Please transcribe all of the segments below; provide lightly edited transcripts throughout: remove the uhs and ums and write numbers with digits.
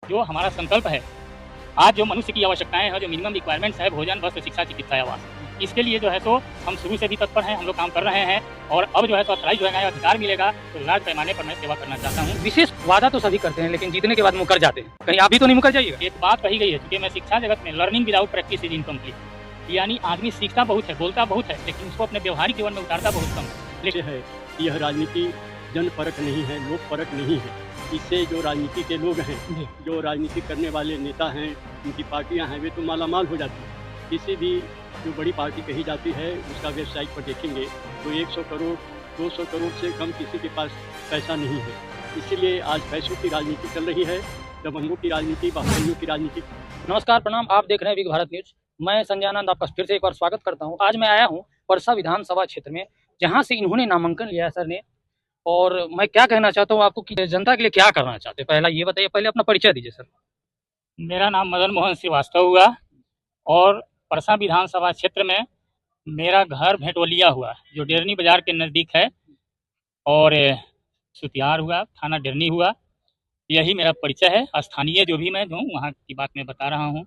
जो हमारा संकल्प है, आज जो मनुष्य की आवश्यकताएं हैं, जो मिनिमम रिक्वायरमेंट्स है, भोजन, वस्त्र, शिक्षा, चिकित्सा, आवास, इसके लिए जो है सो हम शुरू से भी तत्पर हैं, हम लोग काम कर रहे हैं और अब जो है सो ऑथराइज होगा, अधिकार मिलेगा तो लार्ज पैमाने पर मैं सेवा करना चाहता हूँ। विशेष वादा तो सभी करते हैं, लेकिन जीतने के बाद मुकर जाते हैं। कहीं आप भी तो नहीं मुकर जाइएगा। एक बात कही गई है, क्योंकि मैं शिक्षा जगत में learning without practice is incomplete, यानी आदमी सीखता बहुत है, बोलता बहुत है, लेकिन उसको अपने व्यवहारिक जीवन में उतारता बहुत कम है। लेकिन यह राजनीति जन परक नहीं है, लोक परक नहीं है। इससे जो राजनीति के लोग हैं, जो राजनीति करने वाले नेता हैं, उनकी पार्टियां हैं, वे तो मालामाल हो जाती हैं। किसी भी जो बड़ी पार्टी कही जाती है उसका वेबसाइट पर देखेंगे तो 100 करोड़ 200 करोड़ से कम किसी के पास पैसा नहीं है। इसीलिए आज पैसों की राजनीति चल रही है, दबंगों की राजनीति, बाहुबलियों की राजनीति। नमस्कार, प्रणाम। आप देख रहे हैं विग भारत न्यूज। मैं संजय आनंद आपका फिर से एक बार स्वागत करता हूं। आज मैं आया हूं परसा विधानसभा क्षेत्र में, जहां से इन्होंने नामांकन लिया है सर ने। और मैं क्या कहना चाहता हूं आपको कि जनता के लिए क्या करना चाहते हैं, पहला ये बताइए। पहले अपना परिचय दीजिए सर। मेरा नाम मदन मोहन श्रीवास्तव हुआ और परसा विधानसभा क्षेत्र में मेरा घर भेंटवलिया हुआ, जो डेरनी बाजार के नज़दीक है, और सुतियार हुआ, थाना डेरनी हुआ। यही मेरा परिचय है। स्थानीय जो भी मैं हूँ वहाँ की बात मैं बता रहा हूँ।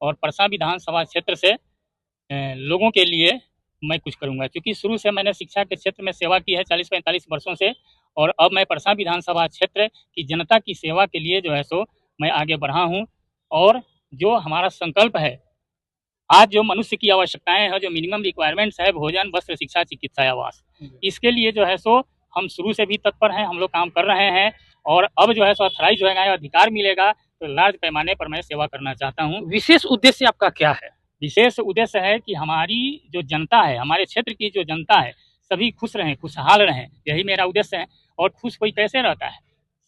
और परसा विधानसभा क्षेत्र से लोगों के लिए मैं कुछ करूँगा, क्योंकि शुरू से मैंने शिक्षा के क्षेत्र में सेवा की है 40-45 वर्षों से, और अब मैं परसा विधानसभा क्षेत्र की जनता की सेवा के लिए जो है सो मैं आगे बढ़ा हूँ। और जो हमारा संकल्प है, आज जो मनुष्य की आवश्यकताएं हैं, जो मिनिमम रिक्वायरमेंट्स है, भोजन, वस्त्र, शिक्षा, चिकित्सा, आवास, इसके लिए जो है सो हम शुरू से भी तत्पर हैं, हम लोग काम कर रहे हैं और अब जो है सो ऑथराइज होगा, अधिकार मिलेगा तो लार्ज पैमाने पर मैं सेवा करना चाहता हूँ। विशेष उद्देश्य आपका क्या है? विशेष उद्देश्य है कि हमारी जो जनता है, हमारे क्षेत्र की जो जनता है, सभी खुश रहें, खुशहाल रहें, यही मेरा उद्देश्य है। और खुश कोई कैसे रहता है?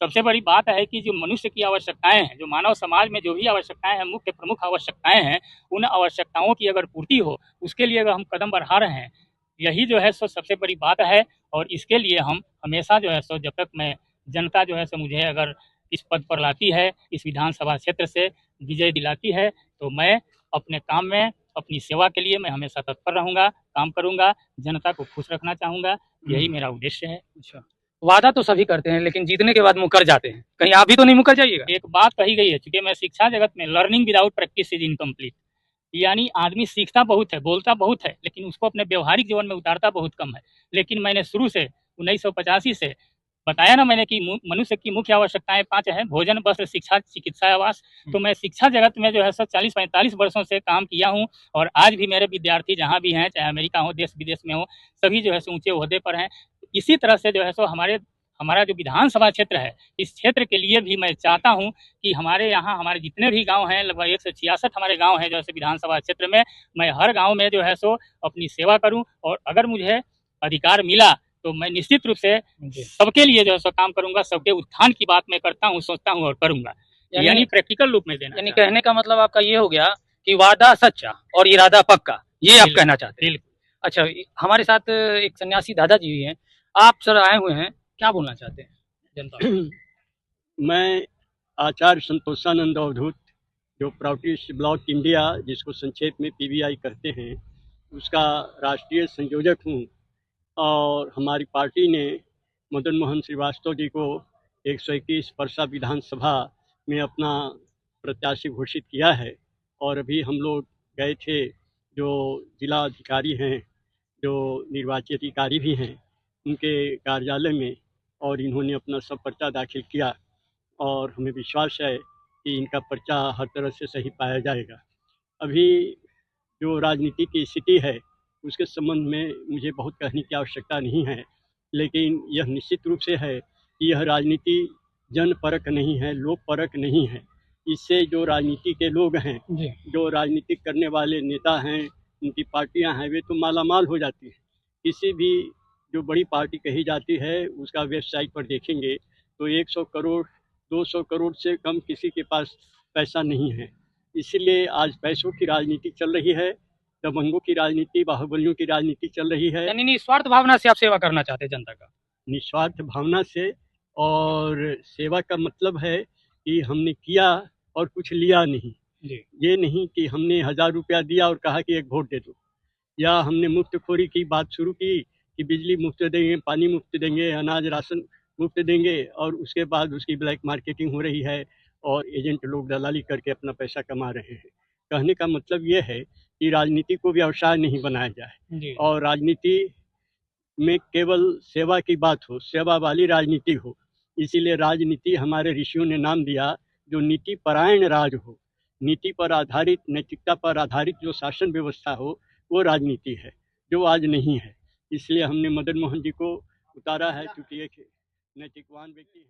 सबसे बड़ी बात है कि जो मनुष्य की आवश्यकताएं हैं, जो मानव समाज में जो भी आवश्यकताएं हैं, मुख्य प्रमुख आवश्यकताएं हैं, उन आवश्यकताओं की अगर पूर्ति हो, उसके लिए अगर हम कदम बढ़ा रहे हैं, यही जो है सो सबसे बड़ी बात है। और इसके लिए हम हमेशा जो है सो, जब तक मैं जनता जो है सो मुझे अगर इस पद पर लाती है, इस विधानसभा क्षेत्र से विजय दिलाती है, तो मैं अपने काम में, अपनी सेवा के लिए मैं हमेशा तत्पर रहूँगा, काम करूँगा, जनता को खुश रखना चाहूँगा, यही मेरा उद्देश्य है। अच्छा, वादा तो सभी करते हैं, लेकिन जीतने के बाद मुकर जाते हैं। कहीं आप भी तो नहीं मुकर जाइएगा। एक बात कही गई है, क्योंकि मैं शिक्षा जगत में learning without practice is incomplete, यानी आदमी सीखता बहुत है, बोलता बहुत है, लेकिन उसको अपने व्यवहारिक जीवन में उतारता बहुत कम है। लेकिन मैंने शुरू से 1985 से बताया ना मैंने कि मनुष्य की मुख्य आवश्यकताएं 5 हैं: भोजन, वस्त्र, शिक्षा, चिकित्सा, आवास। तो मैं शिक्षा जगत में जो है सो 40-45 वर्षों से काम किया हूँ और आज भी मेरे विद्यार्थी जहाँ भी हैं, चाहे अमेरिका हो, देश विदेश में हो, सभी जो है सो ऊँचे ओहदे पर हैं। इसी तरह से जो है सो हमारा जो विधानसभा क्षेत्र है, इस क्षेत्र के लिए भी मैं चाहता हूं कि हमारे यहाँ हमारे जितने भी गांव हैं, लगभग 166 हमारे गांव हैं जैसे विधानसभा क्षेत्र में, मैं हर गांव में जो है सो अपनी सेवा करूं। और अगर मुझे अधिकार मिला तो मैं निश्चित रूप से सबके लिए जो है सो काम करूंगा। सबके उत्थान की बात मैं करता हूँ, सोचता हूँ और करूंगा, यानी प्रैक्टिकल रूप में देना। यानी कहने का मतलब आपका ये हो गया कि वादा सच्चा और इरादा पक्का, ये आप कहना चाहते हैं। अच्छा, हमारे साथ एक सन्यासी दादाजी भी हैं। आप सर आए हुए हैं, क्या बोलना चाहते हैं जनता? मैं आचार्य संतोषानंद अवधूत, जो प्राउटिस्ट ब्लॉक इंडिया, जिसको संक्षेप में पीबीआई कहते हैं, उसका राष्ट्रीय संयोजक हूँ। और हमारी पार्टी ने मदन मोहन श्रीवास्तव जी को 121 परसा विधानसभा में अपना प्रत्याशी घोषित किया है। और अभी हम लोग गए थे, जो जिला अधिकारी हैं, जो निर्वाची अधिकारी भी हैं, उनके कार्यालय में, और इन्होंने अपना सब पर्चा दाखिल किया और हमें विश्वास है कि इनका पर्चा हर तरह से सही पाया जाएगा। अभी जो राजनीति की स्थिति है उसके संबंध में मुझे बहुत कहने की आवश्यकता नहीं है, लेकिन यह निश्चित रूप से है कि यह राजनीति जन परक नहीं है, लोक परक नहीं है। इससे जो राजनीति के लोग हैं, जो राजनीति करने वाले नेता हैं, उनकी पार्टियां हैं, वे तो मालामाल हो जाती हैं। किसी भी जो बड़ी पार्टी कही जाती है उसका वेबसाइट पर देखेंगे तो 100 करोड़ 200 करोड़ से कम किसी के पास पैसा नहीं है। इसीलिए आज पैसों की राजनीति चल रही है, दबंगों की राजनीति, बाहुबलियों की राजनीति चल रही है। यानी निस्वार्थ भावना से आप सेवा करना चाहते हैं जनता का? निस्वार्थ भावना से, और सेवा का मतलब है कि हमने किया और कुछ लिया नहीं। ये नहीं कि हमने 1000 रुपया दिया और कहा कि एक वोट दे दो, या हमने मुफ्तखोरी की बात शुरू की कि बिजली मुफ्त देंगे, पानी मुफ्त देंगे, अनाज राशन मुफ्त देंगे, और उसके बाद उसकी ब्लैक मार्केटिंग हो रही है और एजेंट लोग दलाली करके अपना पैसा कमा रहे हैं। कहने का मतलब ये है कि राजनीति को व्यवसाय नहीं बनाया जाए जी और राजनीति में केवल सेवा की बात हो, सेवा वाली राजनीति हो। इसीलिए राजनीति हमारे ऋषियों ने नाम दिया जो नीति परायण राज हो। नीति पर आधारित, नैतिकता पर आधारित जो शासन व्यवस्था हो वो राजनीति है, जो आज नहीं है। इसलिए हमने मदन मोहन जी को उतारा है, क्योंकि एक नैतिकवान व्यक्ति है।